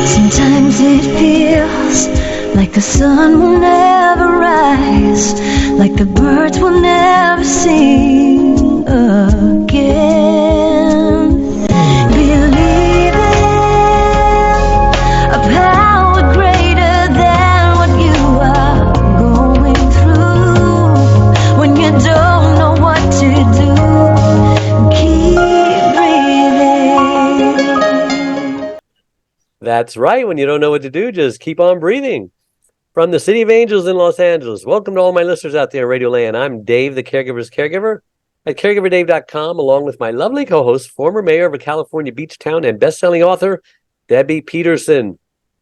Sometimes it feels like the sun will never rise, like the birds will never sing again. Believing a power greater than what you are going through. When you don't know what to do, keep breathing. That's right. When you don't know what to do, just keep on breathing. From the City of Angels in Los Angeles, welcome to all my listeners out there in Radio Land. I'm Dave, the Caregiver's Caregiver, at caregiverdave.com, along with my lovely co-host, former mayor of a California beach town and best-selling author, Debbie Peterson.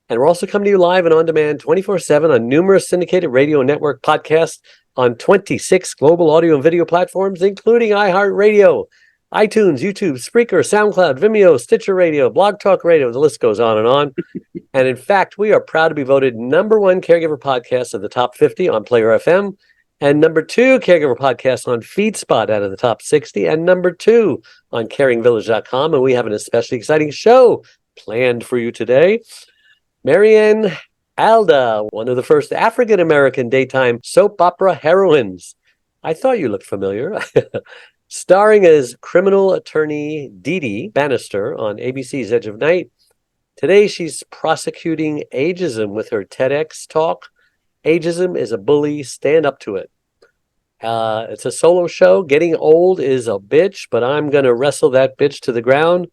And we're also coming to you live and on demand 24/7 on numerous syndicated radio network podcasts on 26 global audio and video platforms, including iHeartRadio, iTunes, YouTube, Spreaker, SoundCloud, Vimeo, Stitcher Radio, Blog Talk Radio. The list goes on and on. And in fact, we are proud to be voted #1 caregiver podcast of the top 50 on Player FM, and #2 caregiver podcast on FeedSpot out of the top 60, and #2 on caringvillage.com. And we have an especially exciting show planned for you today. Mariann Aalda, one of the first African-American daytime soap opera heroines. I thought you looked familiar. Starring as criminal attorney DiDi Bannister on ABC's Edge of Night. Today, she's prosecuting ageism with her TEDx Talk. Ageism is a bully. Stand up to it. It's a solo show. Getting old is a bitch, but I'm going to wrestle that bitch to the ground.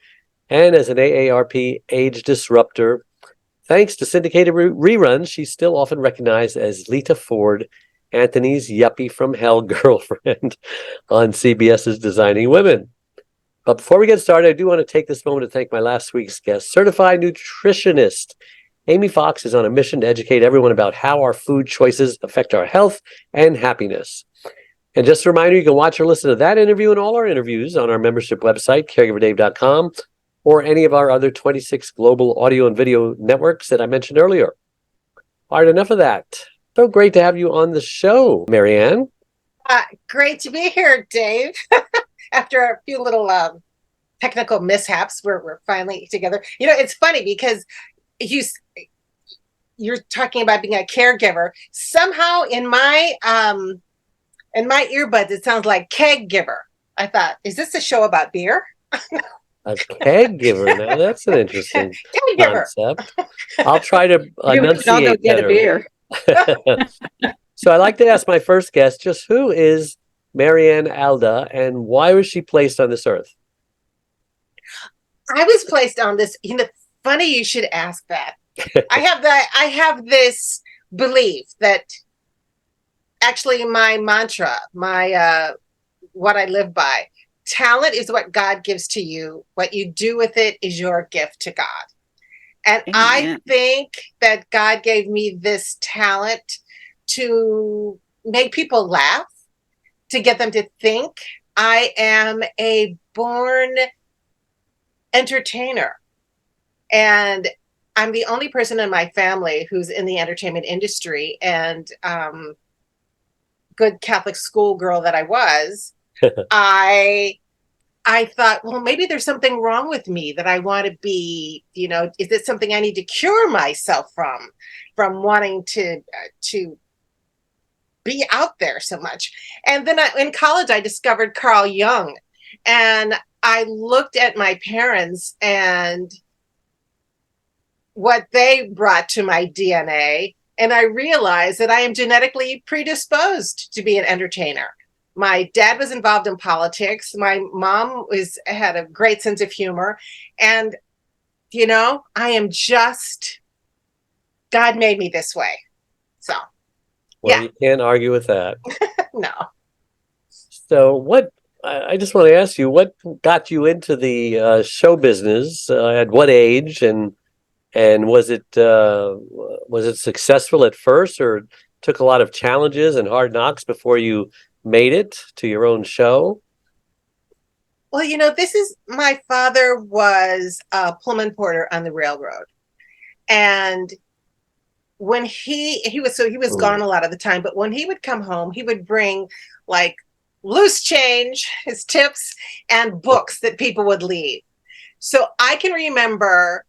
And as an AARP Age Disruptor, thanks to syndicated reruns, she's still often recognized as Lita Ford, Anthony's yuppie-from-hell girlfriend on CBS's Designing Women. But before we get started, I do want to take this moment to thank my last week's guest, certified nutritionist. Amy Fox is on a mission to educate everyone about how our food choices affect our health and happiness. And just a reminder, you can watch or listen to that interview and all our interviews on our membership website, caregiverdave.com, or any of our other 26 global audio and video networks that I mentioned earlier. All right, enough of that. So great to have you on the show, Mariann. Great to be here, Dave. After a few little technical mishaps, we're finally together. You know, it's funny because you're talking about being a caregiver. Somehow in my earbuds, it sounds like Caregiver. I thought, is this a show about beer? A caregiver. Now that's an interesting concept. I'll try to enunciate get a beer. So I like to ask my first guest, just who is Mariann Aalda, and why was she placed on this earth? I was placed on this. You know, funny you should ask that. I have this belief that actually my mantra, my what I live by. Talent is what God gives to you. What you do with it is your gift to God. And amen. I think that God gave me this talent to make people laugh, to get them to think. I am a born entertainer. And I'm the only person in my family who's in the entertainment industry. And good Catholic schoolgirl that I was, I thought, well, maybe there's something wrong with me that I want to be, you know, is it something I need to cure myself from wanting to be out there so much. And then in college, I discovered Carl Jung, and I looked at my parents and what they brought to my DNA. And I realized that I am genetically predisposed to be an entertainer. My dad was involved in politics. My mom had a great sense of humor. And, you know, I am just, God made me this way. So, well, yeah. You can't argue with that. No. So I just want to ask you, what got you into the show business? At what age? And was it successful at first, or took a lot of challenges and hard knocks before you made it to your own show? Well, you know, my father was a Pullman porter on the railroad. And when he was gone a lot of the time, but when he would come home, he would bring like loose change, his tips, and books that people would leave. So I can remember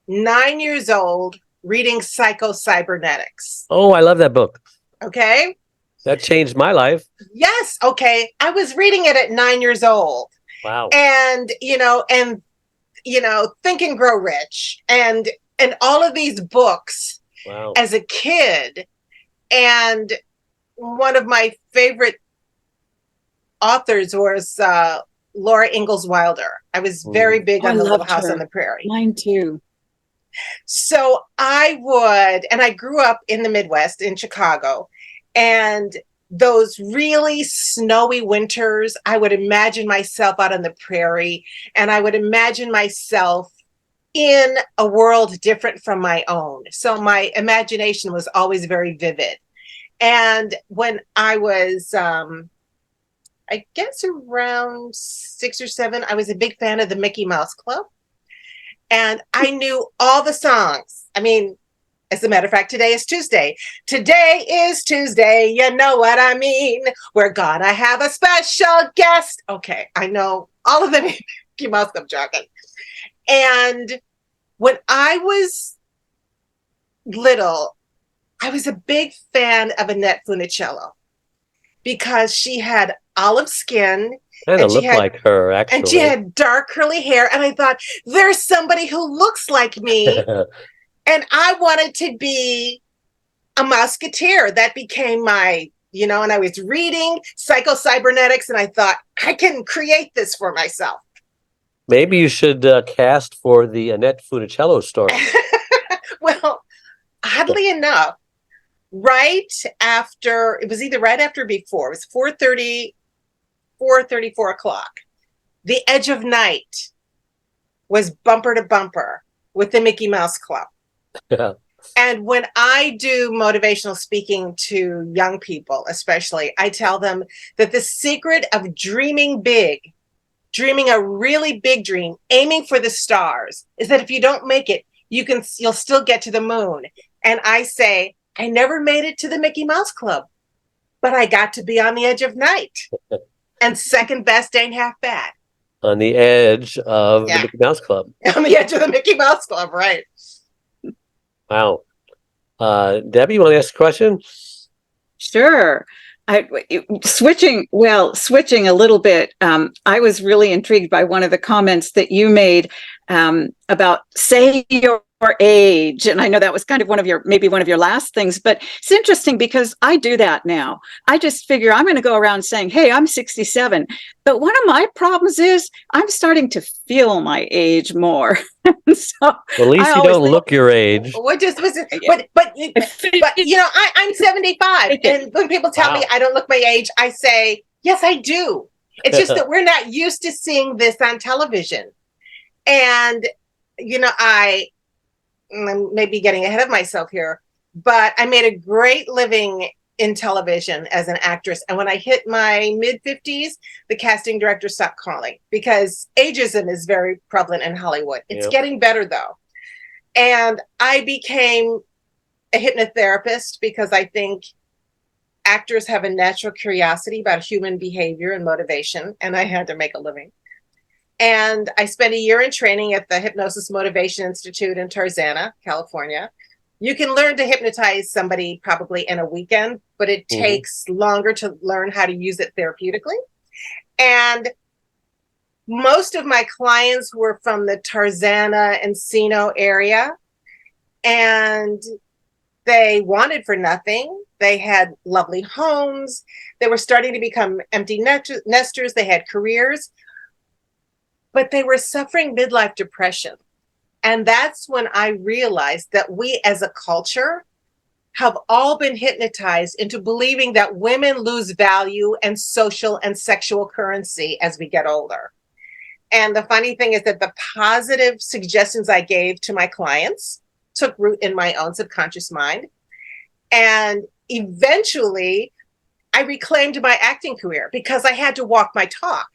9 years old reading Psycho-Cybernetics. Oh, I love that book. Okay. That changed my life. Yes. Okay. I was reading it at 9 years old. Wow. And, Think and Grow Rich and all of these books Wow. as a kid. And one of my favorite authors was Laura Ingalls Wilder. I was very big on The Little House on the Prairie. Mine too. So I grew up in the Midwest in Chicago, and those really snowy winters, I would imagine myself out on the prairie, and I would imagine myself in a world different from my own. So my imagination was always very vivid. And when I was, I guess around 6 or 7, I was a big fan of the Mickey Mouse Club. And I knew all the songs. I mean, as a matter of fact, today is Tuesday. Today is Tuesday. You know what I mean? We're gonna have a special guest. Okay, I know all of the Mickey Mouse Club jargon. And when I was little, I was a big fan of Annette Funicello because she had olive skin. Kind of looked like her, actually. And she had dark curly hair. And I thought, there's somebody who looks like me. And I wanted to be a musketeer. That became my, and I was reading Psycho-Cybernetics, and I thought, I can create this for myself. Maybe you should cast for the Annette Funicello story. Well, oddly enough, right after, it was either right after or before, it was 4 o'clock. The Edge of Night was bumper to bumper with the Mickey Mouse Club. Yeah. And when I do motivational speaking to young people, especially, I tell them that the secret of dreaming big, dreaming a really big dream, aiming for the stars, is that if you don't make it, you'll still get to the moon. And I say, I never made it to the Mickey Mouse Club, but I got to be on the edge of night. And second best ain't half bad. On the edge of the Mickey Mouse Club. On the edge of the Mickey Mouse Club, right. Wow. Debbie, you want to ask a question? Sure. Switching a little bit. I was really intrigued by one of the comments that you made about say your age. And I know that was kind of maybe one of your last things, but it's interesting because I do that now. I just figure I'm going to go around saying, hey, I'm 67. But one of my problems is I'm starting to feel my age more. So at least you don't look your age. I'm 75. And when people tell me I don't look my age, I say, yes, I do. It's just that we're not used to seeing this on television. And, I'm maybe getting ahead of myself here, but I made a great living in television as an actress. And when I hit my mid-50s, the casting director stopped calling because ageism is very prevalent in Hollywood. It's getting better, though. And I became a hypnotherapist because I think actors have a natural curiosity about human behavior and motivation, and I had to make a living. And I spent a year in training at the Hypnosis Motivation Institute in Tarzana, California. You can learn to hypnotize somebody probably in a weekend, but it takes longer to learn how to use it therapeutically. And most of my clients were from the Tarzana, Encino area, and they wanted for nothing. They had lovely homes. They were starting to become empty nesters. They had careers. But they were suffering midlife depression. And that's when I realized that we as a culture have all been hypnotized into believing that women lose value and social and sexual currency as we get older. And the funny thing is that the positive suggestions I gave to my clients took root in my own subconscious mind. And eventually I reclaimed my acting career because I had to walk my talk.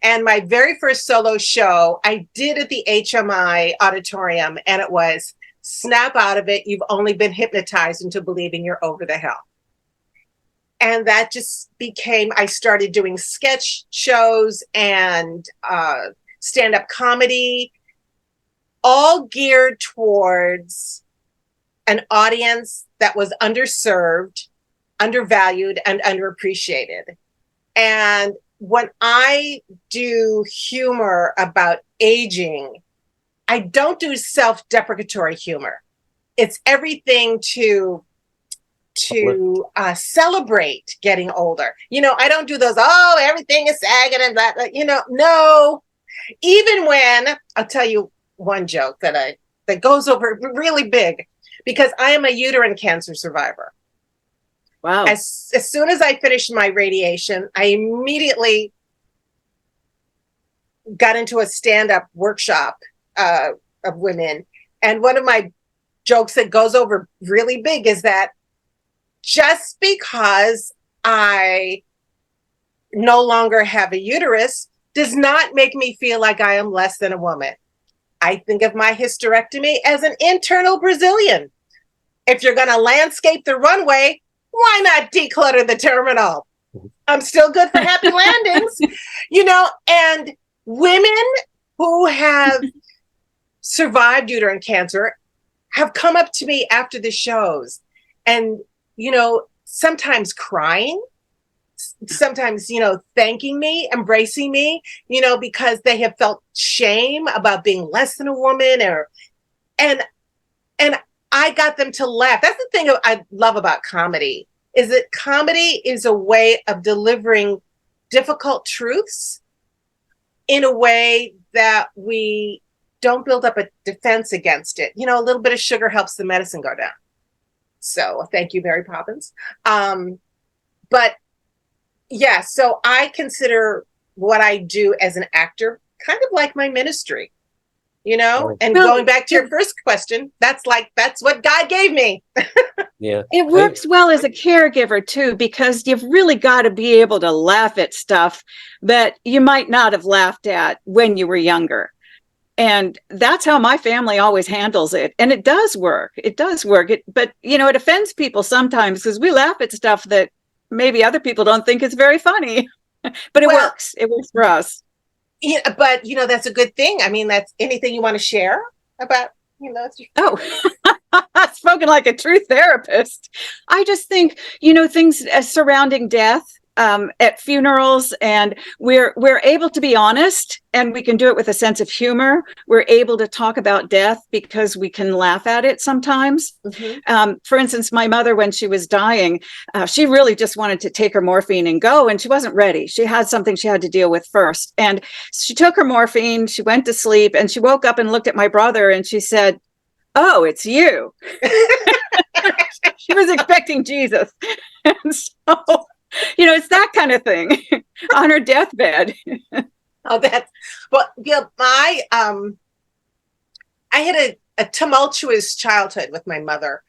And my very first solo show I did at the HMI auditorium, and it was snap out of it. You've only been hypnotized into believing you're over the hill. And that just became, I started doing sketch shows and stand-up comedy. all geared towards an audience that was underserved, undervalued, and underappreciated. And when I do humor about aging, I don't do self-deprecatory humor. It's everything to celebrate getting older. I don't do those, oh, everything is sagging and that, no. Even when, I'll tell you one joke that goes over really big, because I am a uterine cancer survivor. Wow. As soon as I finished my radiation, I immediately got into a stand-up workshop of women. And one of my jokes that goes over really big is that just because I no longer have a uterus does not make me feel like I am less than a woman. I think of my hysterectomy as an internal Brazilian. If you're going to landscape the runway, why not declutter the terminal? I'm still good for happy landings, and women who have survived uterine cancer have come up to me after the shows and, sometimes crying, sometimes, thanking me, embracing me, because they have felt shame about being less than a woman and I got them to laugh. That's the thing I love about comedy, is that comedy is a way of delivering difficult truths in a way that we don't build up a defense against it. A little bit of sugar helps the medicine go down. So thank you, Mary Poppins. But yeah, so I consider what I do as an actor kind of like my ministry, and going back to your first question, that's what God gave me. Yeah. It works well as a caregiver too, because you've really got to be able to laugh at stuff that you might not have laughed at when you were younger. And that's how my family always handles it. And it does work. It does work. But, it offends people sometimes because we laugh at stuff that maybe other people don't think is very funny. But it works. It works for us. Yeah, but, that's a good thing. I mean, that's anything you want to share about, spoken like a true therapist. I just think, things surrounding death at funerals, and we're able to be honest, and we can do it with a sense of humor. We're able to talk about death because we can laugh at it sometimes. Mm-hmm. For instance, my mother, when she was dying, she really just wanted to take her morphine and go, and she wasn't ready. She had something she had to deal with first. And she took her morphine, she went to sleep, and she woke up and looked at my brother and she said, "Oh, it's you." She was expecting Jesus. And so, it's that kind of thing on her deathbed. Oh, I had a tumultuous childhood with my mother.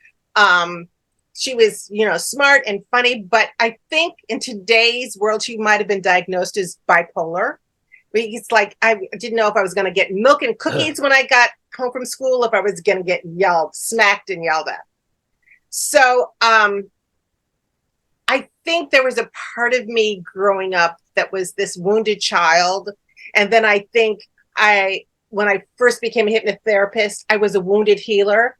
She was, smart and funny, but I think in today's world, she might have been diagnosed as bipolar. It's like, I didn't know if I was going to get milk and cookies when I got home from school, if I was going to get smacked and yelled at. So, I think there was a part of me growing up that was this wounded child. And then I think when I first became a hypnotherapist, I was a wounded healer.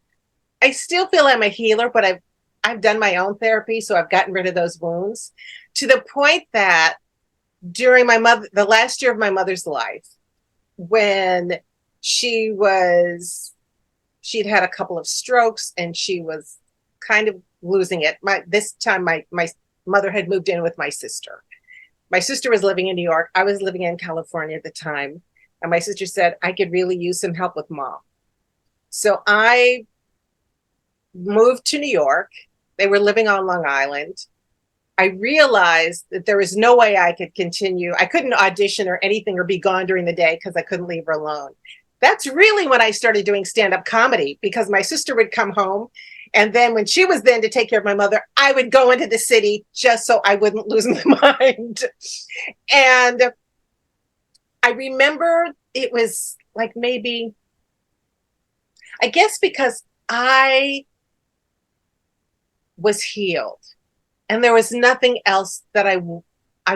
I still feel I'm a healer, but I've done my own therapy. So I've gotten rid of those wounds to the point that during the last year of my mother's life, when she'd had a couple of strokes and she was kind of losing it. This time my mother had moved in with my sister. My sister was living in New York. I was living in California at the time. And my sister said, I could really use some help with Mom. So I moved to New York. They were living on Long Island. I realized that there was no way I could continue. I couldn't audition or anything or be gone during the day because I couldn't leave her alone. That's really when I started doing stand-up comedy, because my sister would come home. And then when she was then to take care of my mother, I would go into the city just so I wouldn't lose my mind. And I remember it was like maybe, I guess because I was healed and there was nothing else that I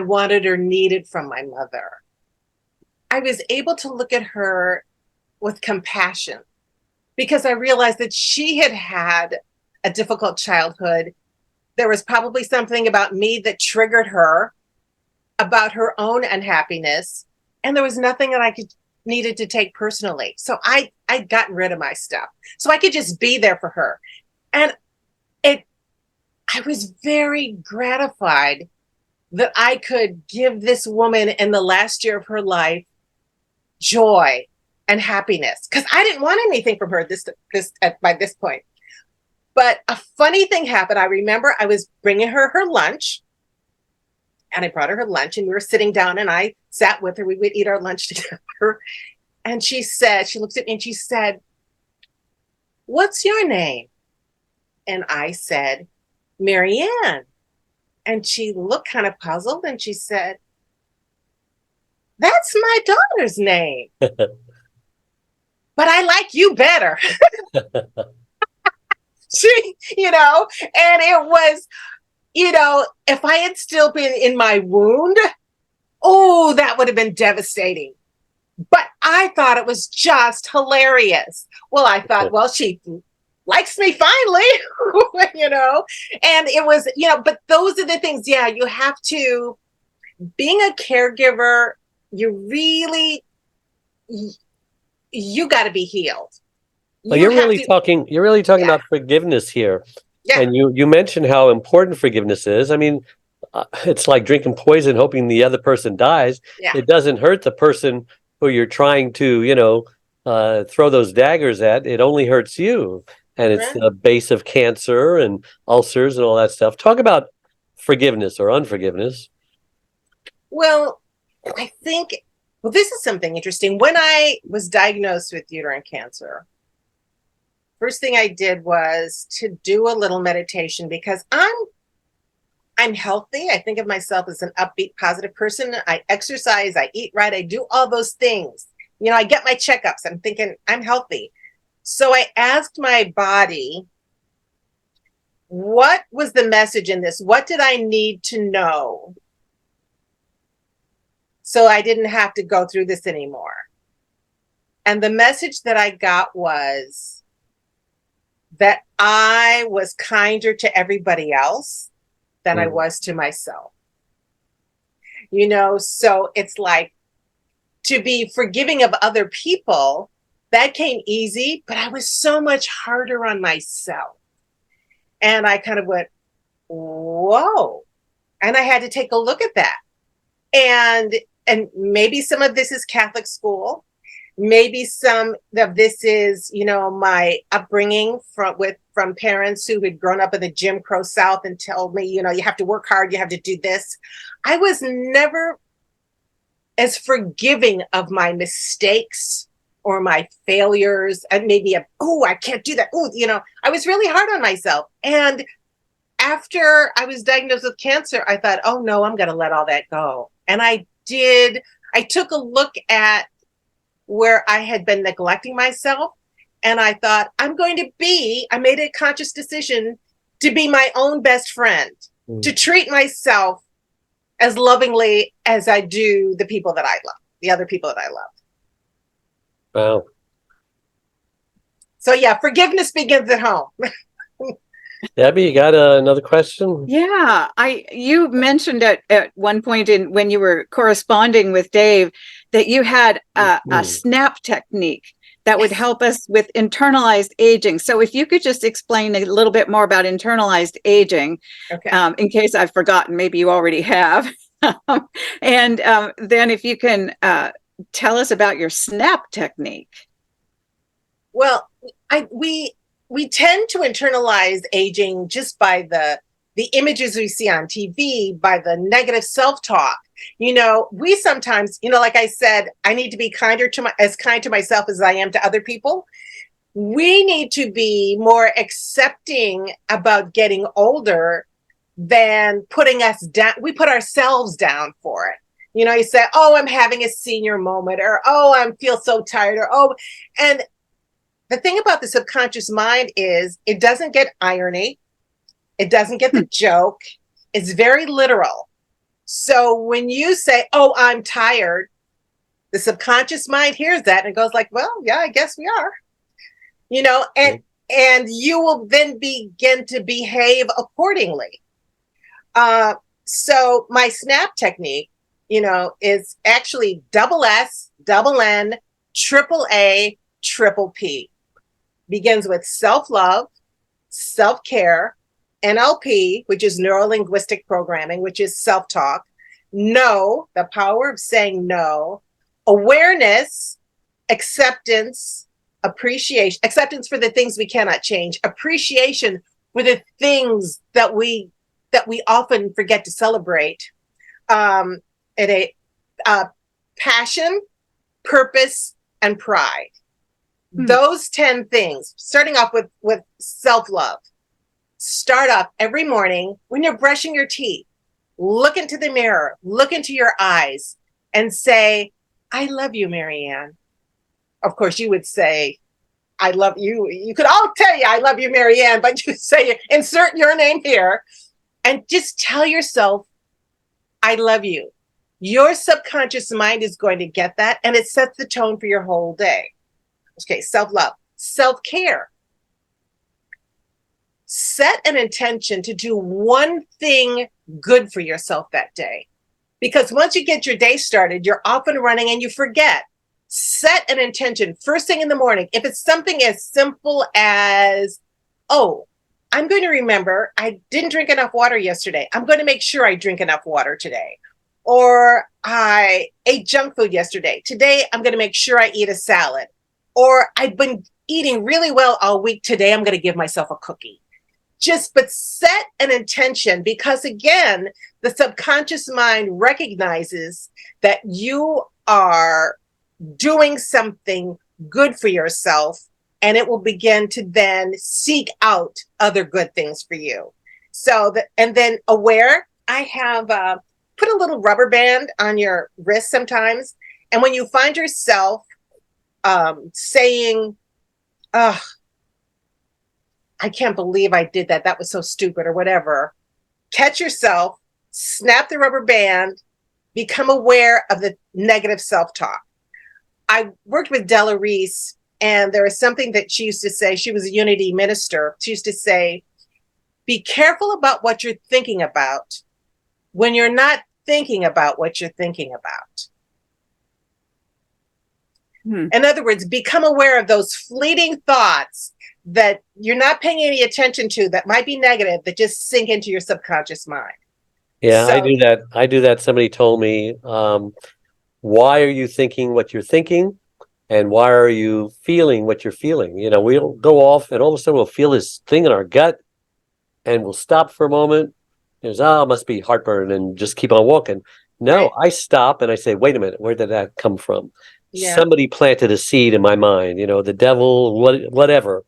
wanted or needed from my mother. I was able to look at her with compassion, because I realized that she had had a difficult childhood. There was probably something about me that triggered her, about her own unhappiness, and there was nothing that I needed to take personally. So I'd gotten rid of my stuff, so I could just be there for her. And I was very gratified that I could give this woman in the last year of her life joy and happiness, because I didn't want anything from her by this point. But a funny thing happened. I remember I was bringing her lunch, and I brought her lunch, and we were sitting down, and I sat with her. We would eat our lunch together. And she looked at me and she said, "What's your name?" And I said, "Mariann." And she looked kind of puzzled, and she said, "That's my daughter's name. But I like you better." And it was, if I had still been in my wound, oh, that would have been devastating. But I thought it was just hilarious. Well, I thought, well, she likes me finally, and it was, but those are the things, you have to, being a caregiver, you got to be healed. Well, you're really talking about forgiveness here. Yeah. And you mentioned how important forgiveness is. I mean, it's like drinking poison, hoping the other person dies. Yeah. It doesn't hurt the person who you're trying to, throw those daggers at. It only hurts you. And it's the base of cancer and ulcers and all that stuff. Talk about forgiveness or unforgiveness. Well, I think, this is something interesting. When I was diagnosed with uterine cancer, first thing I did was to do a little meditation, because I'm healthy. I think of myself as an upbeat, positive person. I exercise, I eat right, I do all those things. I get my checkups. I'm thinking I'm healthy. So I asked my body, what was the message in this? What did I need to know so I didn't have to go through this anymore? And the message that I got was that I was kinder to everybody else than I was to myself. So it's like, to be forgiving of other people, that came easy, but I was so much harder on myself. And I kind of went, whoa. And I had to take a look at that. And maybe some of this is Catholic school. Maybe some of this is, my upbringing from parents who had grown up in the Jim Crow South and told me, you have to work hard, you have to do this. I was never as forgiving of my mistakes or my failures, and maybe I can't do that. I was really hard on myself. And after I was diagnosed with cancer, I thought, oh no, I'm going to let all that go. And I did. I took a look at where I had been neglecting myself, and I thought, I made a conscious decision to be my own best friend, to treat myself as lovingly as I do the people that I love, the other people that I love. Wow. So forgiveness begins at home. Debbie, you got another question? Yeah, you mentioned at one point when you were corresponding with Dave that you had a SNAP technique that would help us with internalized aging. So if you could just explain a little bit more about internalized aging, in case I've forgotten, maybe you already have. And then if you can tell us about your SNAP technique. Well, we tend to internalize aging just by the images we see on TV, by the negative self-talk. We sometimes, like I said, I need to be as kind to myself as I am to other people. We need to be more accepting about getting older than putting us down. We put ourselves down for it. You say, oh, I'm having a senior moment, or, oh, I feel so tired, or, and the thing about the subconscious mind is it doesn't get irony. It doesn't get the joke. It's very literal. So when you say, oh, I'm tired, The subconscious mind hears that and goes like, well, yeah, I guess we are, and you will then begin to behave accordingly. So my SNAP technique, is actually double S, double N, triple A, triple P. Begins with self-love, self-care, NLP, which is neuro-linguistic programming, which is self-talk, no, the power of saying no, awareness, acceptance, appreciation, acceptance for the things we cannot change, appreciation for the things that we often forget to celebrate, and passion, purpose, and pride. Those 10 things, starting off with self-love. Start up every morning when you're brushing your teeth. Look into the mirror, look into your eyes, and say, I love you, Mariann. Of course, you would say, I love you. You could all tell you, I love you, Mariann, but you say, insert your name here, and just tell yourself, I love you. Your subconscious mind is going to get that, and it sets the tone for your whole day. Okay, self-love, self-care. Set an intention to do one thing good for yourself that day. Because once you get your day started, you're off and running and you forget. Set an intention first thing in the morning. If it's something as simple as, oh, I'm going to remember I didn't drink enough water yesterday. I'm going to make sure I drink enough water today. Or I ate junk food yesterday. Today, I'm going to make sure I eat a salad. Or I've been eating really well all week. Today, I'm going to give myself a cookie. But set an intention, because again, the subconscious mind recognizes that you are doing something good for yourself, and it will begin to then seek out other good things for you. And then aware, I have put a little rubber band on your wrist sometimes. And when you find yourself saying, oh, I can't believe I did that. That was so stupid or whatever. Catch yourself, snap the rubber band, become aware of the negative self-talk. I worked with Della Reese, and there was something that she used to say. She was a Unity minister. She used to say, be careful about what you're thinking about when you're not thinking about what you're thinking about. In other words, become aware of those fleeting thoughts that you're not paying any attention to that might be negative, that just sink into your subconscious mind. Yeah, I do that. I do that. Somebody told me, why are you thinking what you're thinking? And why are you feeling what you're feeling? We'll go off and all of a sudden we'll feel this thing in our gut and we'll stop for a moment. There's, it must be heartburn, and just keep on walking. No, right. I stop and I say, wait a minute, where did that come from? Yeah. Somebody planted a seed in my mind, the devil, whatever.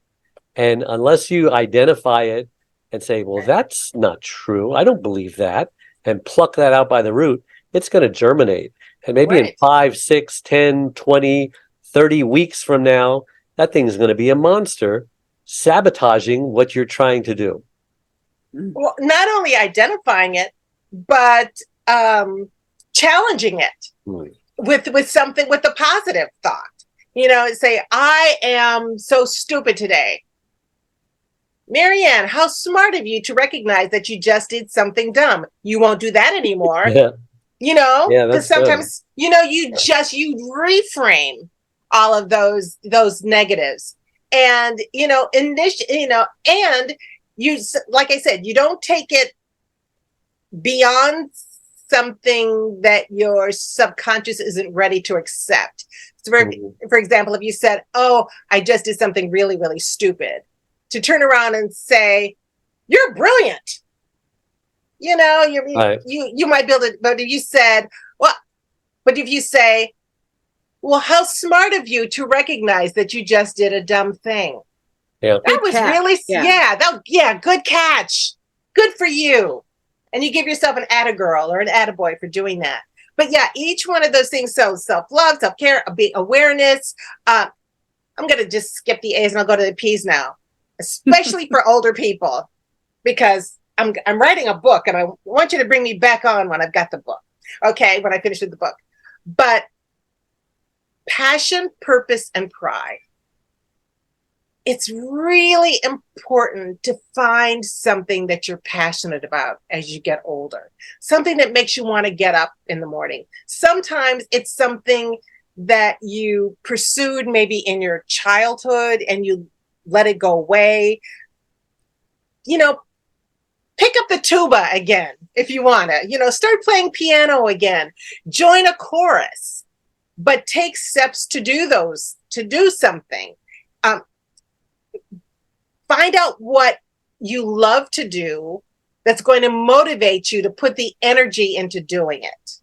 And unless you identify it and say, well, that's not true, I don't believe that, and pluck that out by the root, it's going to germinate. And maybe in 5, 6, 10, 20, 30 weeks from now, that thing's going to be a monster sabotaging what you're trying to do. Well, not only identifying it, but challenging it with something, with a positive thought. Say, I am so stupid today. Mariann, how smart of you to recognize that you just did something dumb. You won't do that anymore. Yeah. Because sometimes, good. You reframe all of those negatives. And, and you, like I said, you don't take it beyond something that your subconscious isn't ready to accept. So for example, if you said, oh, I just did something really, really stupid, to turn around and say, you're brilliant. You might build it, but if you said, well, how smart of you to recognize that you just did a dumb thing. Yeah. That was really, good catch. Good for you. And you give yourself an attagirl or an attaboy for doing that. But yeah, each one of those things. So self-love, self-care, awareness. I'm going to just skip the A's and I'll go to the P's now, especially for older people, because I'm writing a book and I want you to bring me back on when I've got the book. Okay. When I finish with the book. But passion, purpose, and pride. It's really important to find something that you're passionate about as you get older, something that makes you want to get up in the morning. Sometimes it's something that you pursued maybe in your childhood and you let it go away. You know, pick up the tuba again if you want to, you know, start playing piano again, join a chorus, but take steps to do something. Find out what you love to do that's going to motivate you to put the energy into doing it.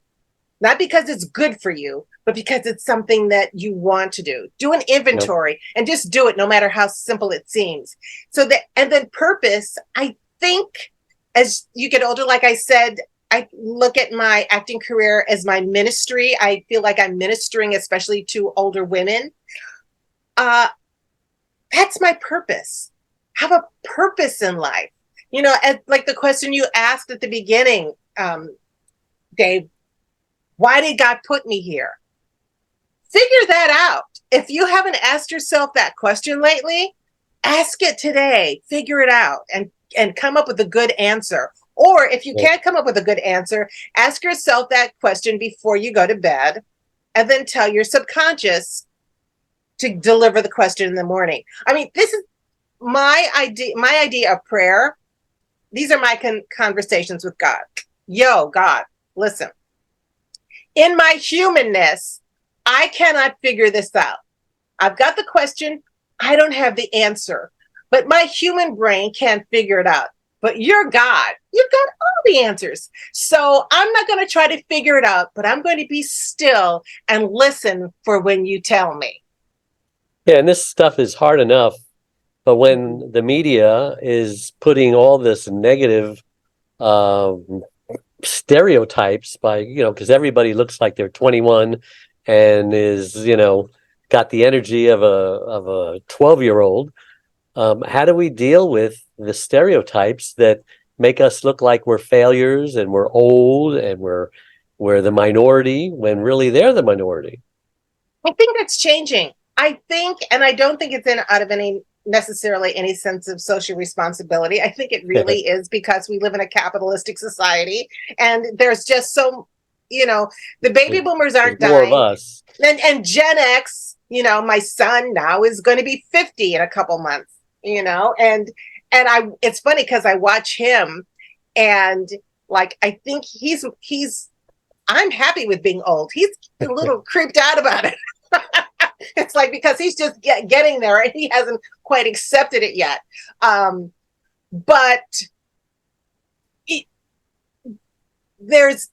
Not because it's good for you, but because it's something that you want to do. Do an inventory and just do it, no matter how simple it seems. And then purpose, I think as you get older, like I said, I look at my acting career as my ministry. I feel like I'm ministering, especially to older women. That's my purpose. Have a purpose in life. You know, like the question you asked at the beginning, Dave, why did God put me here? Figure that out. If you haven't asked yourself that question lately, ask it today. Figure it out and come up with a good answer. Or if you can't come up with a good answer, ask yourself that question before you go to bed, and then tell your subconscious to deliver the question in the morning. I mean, this is my idea of prayer. These are my conversations with God. Yo, God, listen. In my humanness, I cannot figure this out. I've got the question. I don't have the answer, but my human brain can't figure it out. But you're God. You've got all the answers. So I'm not going to try to figure it out, but I'm going to be still and listen for when you tell me. Yeah, and this stuff is hard enough, but when the media is putting all this negative stereotypes by, you know, because everybody looks like they're 21 and is, you know, got the energy of a 12-year-old. How do we deal with the stereotypes that make us look like we're failures and we're old and we're the minority when really they're the minority? I think that's changing. I think, and I don't think it's out of necessarily any sense of social responsibility. I think it really is because we live in a capitalistic society and there's just so, you know, the baby boomers aren't dying. More of us. And Gen X, you know, my son now is going to be 50 in a couple months, you know, and it's funny because I watch him and like, I think I'm happy with being old. He's a little creeped out about it. It's like, because he's just getting there and he hasn't quite accepted it yet. But there's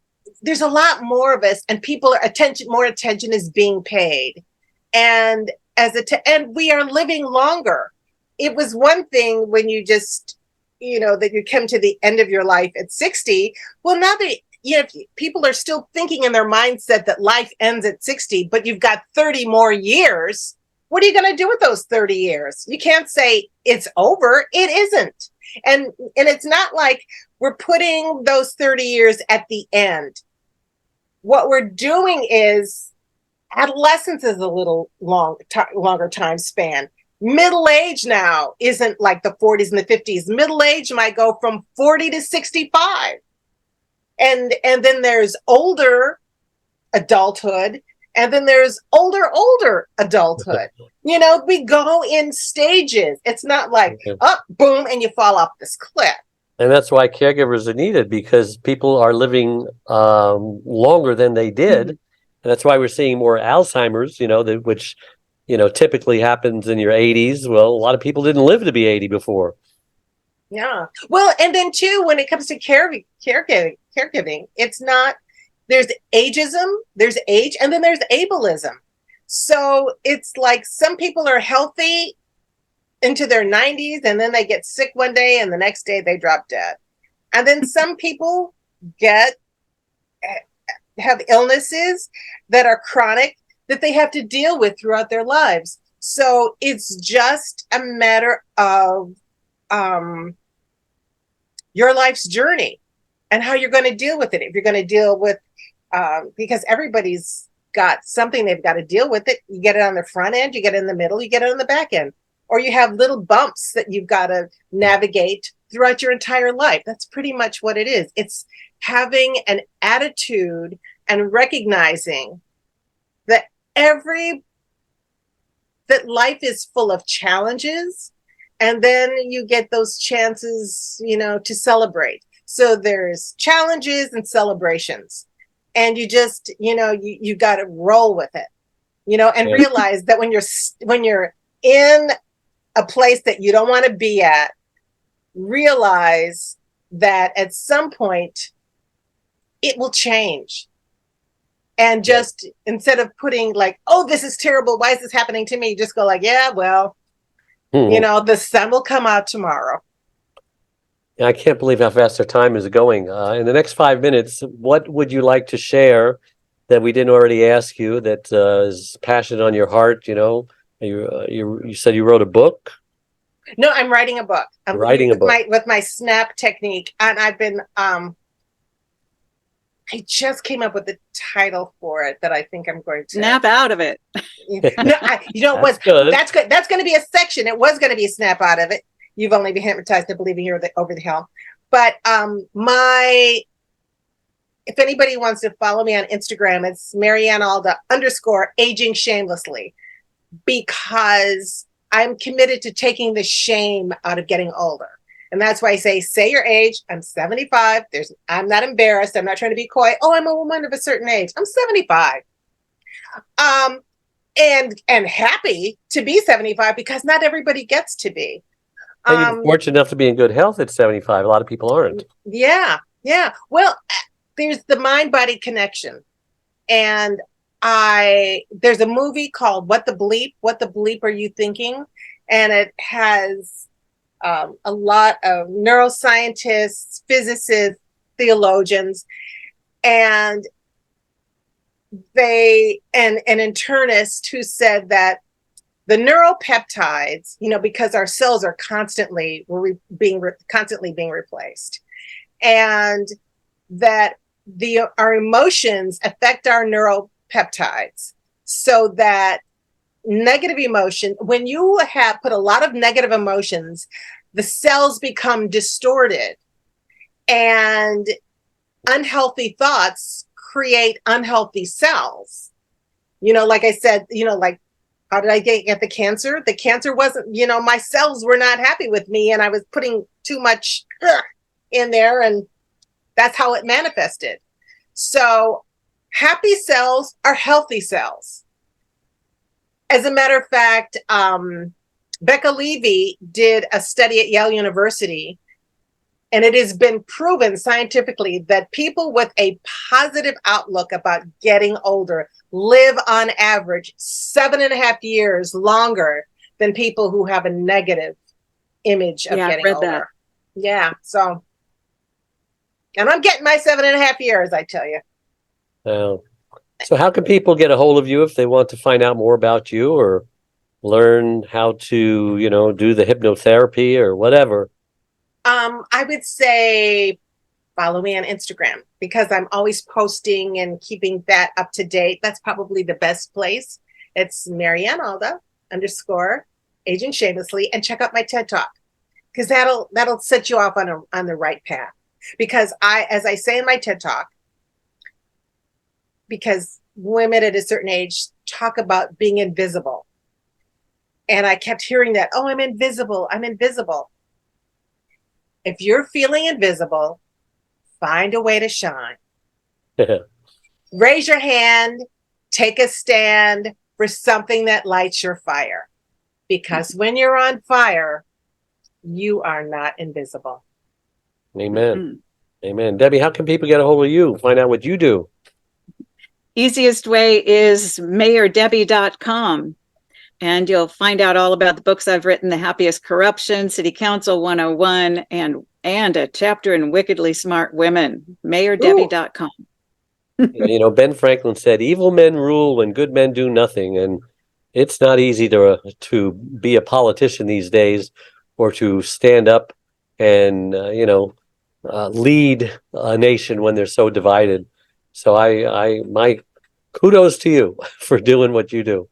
a lot more of us, and more attention is being paid. And and we are living longer. It was one thing when you just, you know, that you come to the end of your life at 60. Well, now that, you know, people are still thinking in their mindset that life ends at 60, but you've got 30 more years. What are you going to do with those 30 years? You can't say it's over. It isn't. And it's not like we're putting those 30 years at the end. What we're doing is adolescence is a little longer time span. Middle age now isn't like the 40s and the 50s. Middle age might go from 40 to 65. And then there's older adulthood, and then there's older adulthood. You know, we go in stages. It's not like, boom, and you fall off this cliff. And that's why caregivers are needed, because people are living longer than they did. And that's why we're seeing more Alzheimer's, you know, which, you know, typically happens in your 80s. Well, a lot of people didn't live to be 80 before. Yeah. Well, and then too, when it comes to caregiving, it's not, there's ageism, there's age, and then there's ableism. So it's like some people are healthy into their 90s and then they get sick one day and the next day they drop dead. And then some people have illnesses that are chronic that they have to deal with throughout their lives. So it's just a matter of your life's journey and how you're going to deal with it. If you're going to deal with, because everybody's got something, they've got to deal with it. You get it on the front end, you get it in the middle, you get it on the back end. Or you have little bumps that you've got to navigate throughout your entire life. That's pretty much what it is. It's having an attitude and recognizing that that life is full of challenges, and then you get those chances, to celebrate. So there's challenges and celebrations, and you just, you got to roll with it, and realize that when you're in a place that you don't want to be at, realize that at some point it will change. And just instead of putting like, oh, this is terrible, why is this happening to me? Just go like, yeah, well, the sun will come out tomorrow. I can't believe how fast our time is going. In the next 5 minutes, what would you like to share that we didn't already ask you that is passionate on your heart? You said you wrote a book. No, I'm writing a book. I'm writing a book with my SNAP technique, and I've been. I just came up with the title for it that I think I'm going to snap out of it. That's good. That's going to be a section. It was going to be a snap out of it. You've only been hypnotized to believing you're over the hill. But if anybody wants to follow me on Instagram, it's Mariann Aalda _ aging shamelessly, because I'm committed to taking the shame out of getting older. And that's why I say your age. I'm 75. I'm not embarrassed. I'm not trying to be coy. Oh, I'm a woman of a certain age. I'm 75. And happy to be 75, because not everybody gets to be. And you're fortunate enough to be in good health at 75. A lot of people aren't. Yeah. Well, there's the mind-body connection. And there's a movie called What the Bleep Are You Thinking? And it has a lot of neuroscientists, physicists, theologians, and an internist who said that the neuropeptides, because our cells are constantly being replaced, and that our emotions affect our neuropeptides, so that negative emotion, when you put a lot of negative emotions, the cells become distorted, and unhealthy thoughts create unhealthy cells. Like I said, like, how did I get the cancer? The cancer wasn't, my cells were not happy with me, and I was putting too much in there, and that's how it manifested. So happy cells are healthy cells. As a matter of fact, Becca Levy did a study at Yale University, and it has been proven scientifically that people with a positive outlook about getting older live on average 7.5 years longer than people who have a negative image of getting older. That. Yeah. So, and I'm getting my 7.5 years, I tell you. So how can people get a hold of you if they want to find out more about you or learn how to, do the hypnotherapy or whatever? I would say follow me on Instagram, because I'm always posting and keeping that up to date. That's probably the best place. It's Mariann Aalda _ aging shamelessly, and check out my TED Talk, because that'll set you off on the right path. Because as I say in my TED Talk, because women at a certain age talk about being invisible. And I kept hearing that, oh, I'm invisible. If you're feeling invisible, find a way to shine. Raise your hand, take a stand for something that lights your fire. Because when you're on fire, you are not invisible. Amen. Amen. Debbie, how can people get a hold of you? Find out what you do? Easiest way is mayordebbie.com. And you'll find out all about the books I've written, The Happiest Corruption, City Council 101, and a chapter in Wickedly Smart Women, mayordebbie.com. Ben Franklin said, evil men rule when good men do nothing. And it's not easy to be a politician these days, or to stand up and, lead a nation when they're so divided. So my kudos to you for doing what you do.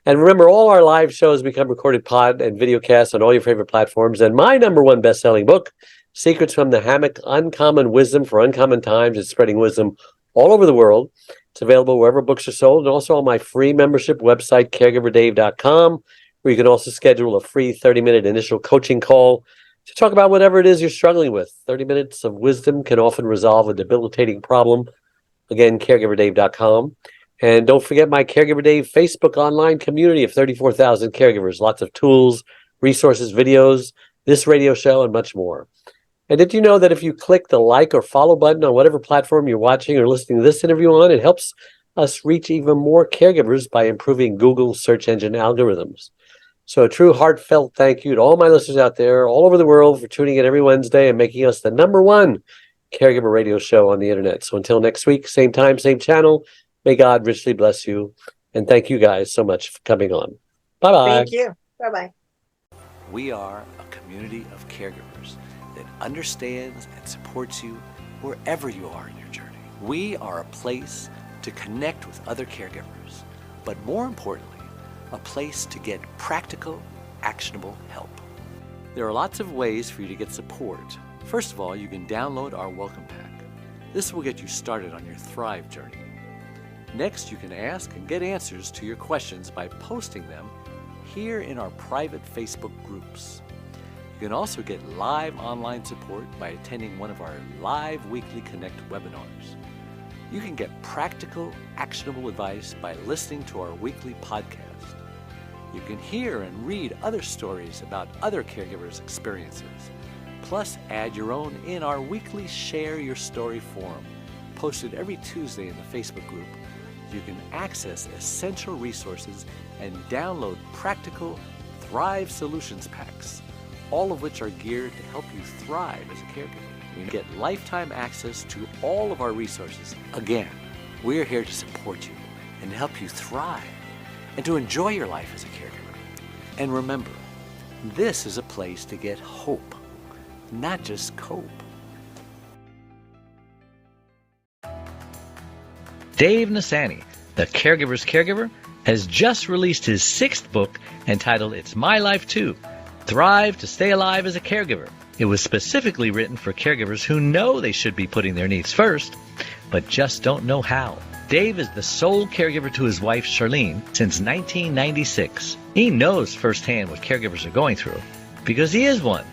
And remember, all our live shows become recorded pod and video casts on all your favorite platforms. And my #1 best-selling book, Secrets from the Hammock, Uncommon Wisdom for Uncommon Times, is spreading wisdom all over the world. It's available wherever books are sold, and also on my free membership website, caregiverdave.com, where you can also schedule a free 30-minute initial coaching call to talk about whatever it is you're struggling with. 30 minutes of wisdom can often resolve a debilitating problem. Again, caregiverdave.com. And don't forget my Caregiver Dave Facebook online community of 34,000 caregivers. Lots of tools, resources, videos, this radio show, and much more. And did you know that if you click the like or follow button on whatever platform you're watching or listening to this interview on, it helps us reach even more caregivers by improving Google's search engine algorithms. So a true heartfelt thank you to all my listeners out there all over the world for tuning in every Wednesday and making us the #1 caregiver radio show on the internet. So until next week, same time, same channel, may God richly bless you. And thank you guys so much for coming on. Bye-bye. Thank you. Bye-bye. We are a community of caregivers that understands and supports you wherever you are in your journey. We are a place to connect with other caregivers, but more importantly, a place to get practical, actionable help. There are lots of ways for you to get support. First of all, you can download our welcome pack. This will get you started on your Thrive journey. Next, you can ask and get answers to your questions by posting them here in our private Facebook groups. You can also get live online support by attending one of our live weekly Connect webinars. You can get practical, actionable advice by listening to our weekly podcast. You can hear and read other stories about other caregivers' experiences. Plus, add your own in our weekly Share Your Story forum, posted every Tuesday in the Facebook group. You can access essential resources and download practical Thrive Solutions packs, all of which are geared to help you thrive as a caregiver. You get lifetime access to all of our resources. Again, we're here to support you and help you thrive and to enjoy your life as a caregiver. And remember, this is a place to get hope, not just cope. Dave Nassaney, the caregiver's caregiver, has just released his 6th book entitled It's My Life Too, Thrive to Stay Alive as a Caregiver. It was specifically written for caregivers who know they should be putting their needs first, but just don't know how. Dave is the sole caregiver to his wife, Charlene, since 1996. He knows firsthand what caregivers are going through because he is one.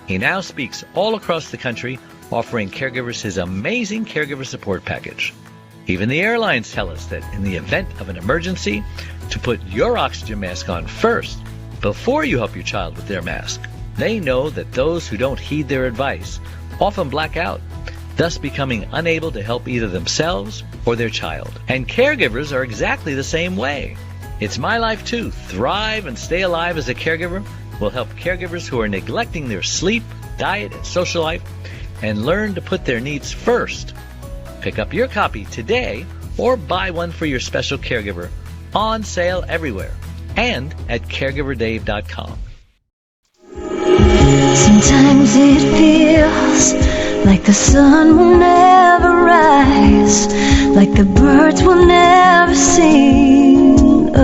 He now speaks all across the country, offering caregivers his amazing caregiver support package. Even the airlines tell us that in the event of an emergency, to put your oxygen mask on first before you help your child with their mask. They know that those who don't heed their advice often black out, thus becoming unable to help either themselves or their child. And caregivers are exactly the same way. It's My Life Too, Thrive and Stay Alive as a Caregiver will help caregivers who are neglecting their sleep, diet, and social life and learn to put their needs first. Pick up your copy today or buy one for your special caregiver, on sale everywhere and at caregiverdave.com. Sometimes it feels like the sun will never rise, like the birds will never sing.